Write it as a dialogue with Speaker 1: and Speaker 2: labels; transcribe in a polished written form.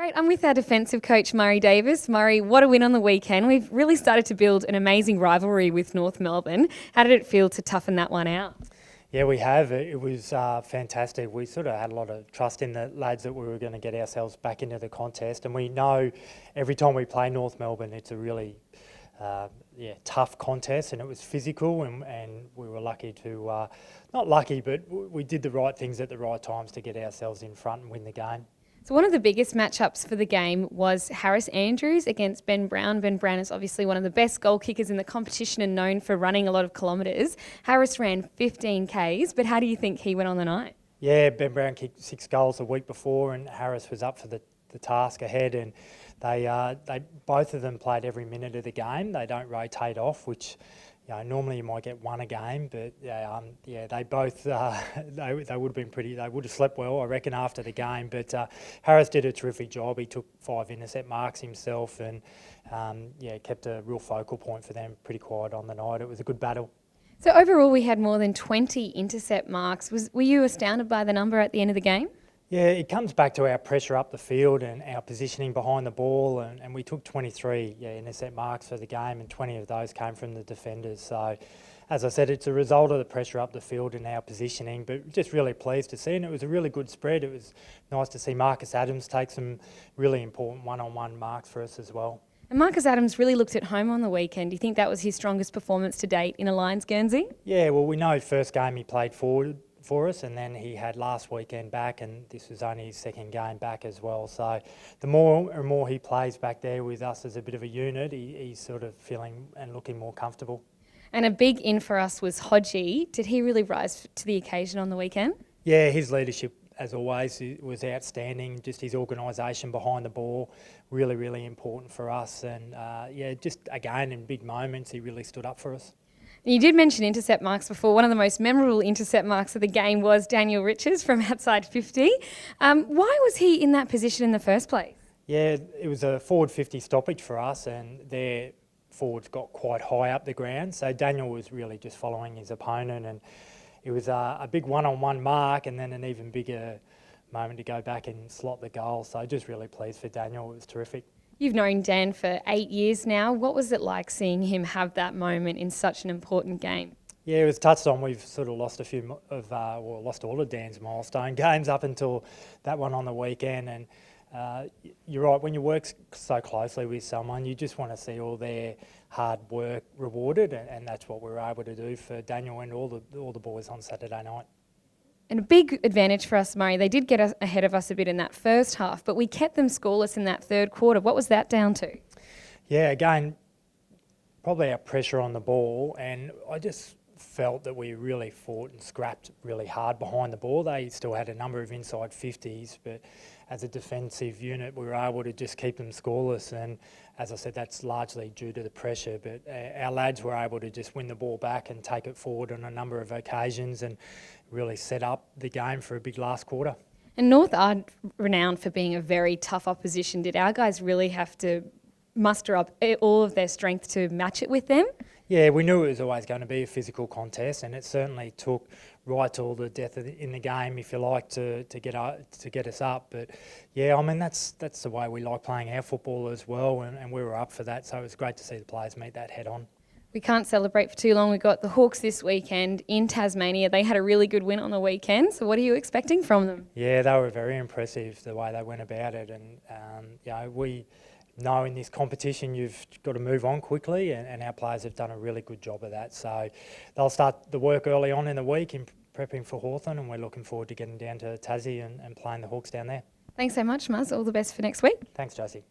Speaker 1: Great. I'm with our defensive coach, Murray Davis. Murray, what a win on the weekend. We've really started to build an amazing rivalry with North Melbourne. How did it feel to toughen that one out?
Speaker 2: Yeah, we have. It was fantastic. We sort of had a lot of trust in the lads that we were going to get ourselves back into the contest. And we know every time we play North Melbourne, it's a really tough contest, and it was physical, and we were lucky to, not lucky, but we did the right things at the right times to get ourselves in front and win the game.
Speaker 1: So one of the biggest matchups for the game was Harris Andrews against Ben Brown. Ben Brown is obviously one of the best goal kickers in the competition and known for running a lot of kilometres. Harris ran 15 Ks, but how do you think he went on the night?
Speaker 2: Yeah, Ben Brown kicked 6 goals the week before, and Harris was up for the task ahead, and they both of them played every minute of the game. They don't rotate off, which normally you might get one a game, but they both they would have been pretty. They would have slept well, I reckon, after the game. But Harris did a terrific job. He took 5 intercept marks himself, and kept a real focal point for them. Pretty quiet on the night. It was a good battle.
Speaker 1: So overall, we had more than 20 intercept marks. Were you astounded by the number at the end of the game?
Speaker 2: Yeah, it comes back to our pressure up the field and our positioning behind the ball, and we took 23 intercept marks for the game, and 20 of those came from the defenders. So, as I said, it's a result of the pressure up the field and our positioning, but just really pleased to see, and it was a really good spread. It was nice to see Marcus Adams take some really important one-on-one marks for us as well.
Speaker 1: And Marcus Adams really looked at home on the weekend. Do you think that was his strongest performance to date in a Lions Guernsey?
Speaker 2: Yeah, well, we know first game he played forward for us, and then he had last weekend back, and this was only his second game back as well. So the more and more he plays back there with us as a bit of a unit, he's sort of feeling and looking more comfortable.
Speaker 1: And a big in for us was Hodgie. Did he really rise to the occasion on the weekend?
Speaker 2: Yeah, his leadership, as always, was outstanding. Just his organisation behind the ball, really, really important for us. And just again, in big moments, he really stood up for us.
Speaker 1: You did mention intercept marks before. One of the most memorable intercept marks of the game was Daniel Riches from outside 50. Why was he in that position in the first place?
Speaker 2: Yeah, it was a forward 50 stoppage for us, and their forwards got quite high up the ground. So Daniel was really just following his opponent, and it was a big one-on-one mark, and then an even bigger moment to go back and slot the goal. So just really pleased for Daniel. It was terrific.
Speaker 1: You've known Dan for 8 years now. What was it like seeing him have that moment in such an important game?
Speaker 2: Yeah, it was touched on. We've sort of lost lost all of Dan's milestone games up until that one on the weekend. And you're right, when you work so closely with someone, you just want to see all their hard work rewarded, and that's what we were able to do for Daniel and all the boys on Saturday night.
Speaker 1: And a big advantage for us, Murray. They did get us ahead of us a bit in that first half, but we kept them scoreless in that third quarter. What was that down to?
Speaker 2: Yeah, again, probably our pressure on the ball, and I just felt that we really fought and scrapped really hard behind the ball. They still had a number of inside 50s, but as a defensive unit, we were able to just keep them scoreless. And as I said, that's largely due to the pressure, but our lads were able to just win the ball back and take it forward on a number of occasions and really set up the game for a big last quarter.
Speaker 1: And North are renowned for being a very tough opposition. Did our guys really have to muster up all of their strength to match it with them?
Speaker 2: Yeah, we knew it was always going to be a physical contest, and it certainly took right till the death in the game, if you like, to get us up. But yeah, I mean that's the way we like playing our football as well, and we were up for that. So it was great to see the players meet that head on.
Speaker 1: We can't celebrate for too long. We've got the Hawks this weekend in Tasmania. They had a really good win on the weekend. So what are you expecting from them?
Speaker 2: Yeah, they were very impressive the way they went about it, and we know in this competition you've got to move on quickly, and our players have done a really good job of that. So they'll start the work early on in the week in prepping for Hawthorn, and we're looking forward to getting down to Tassie and playing the Hawks down there.
Speaker 1: Thanks so much, Muzz. All the best for next week.
Speaker 2: Thanks, Josie.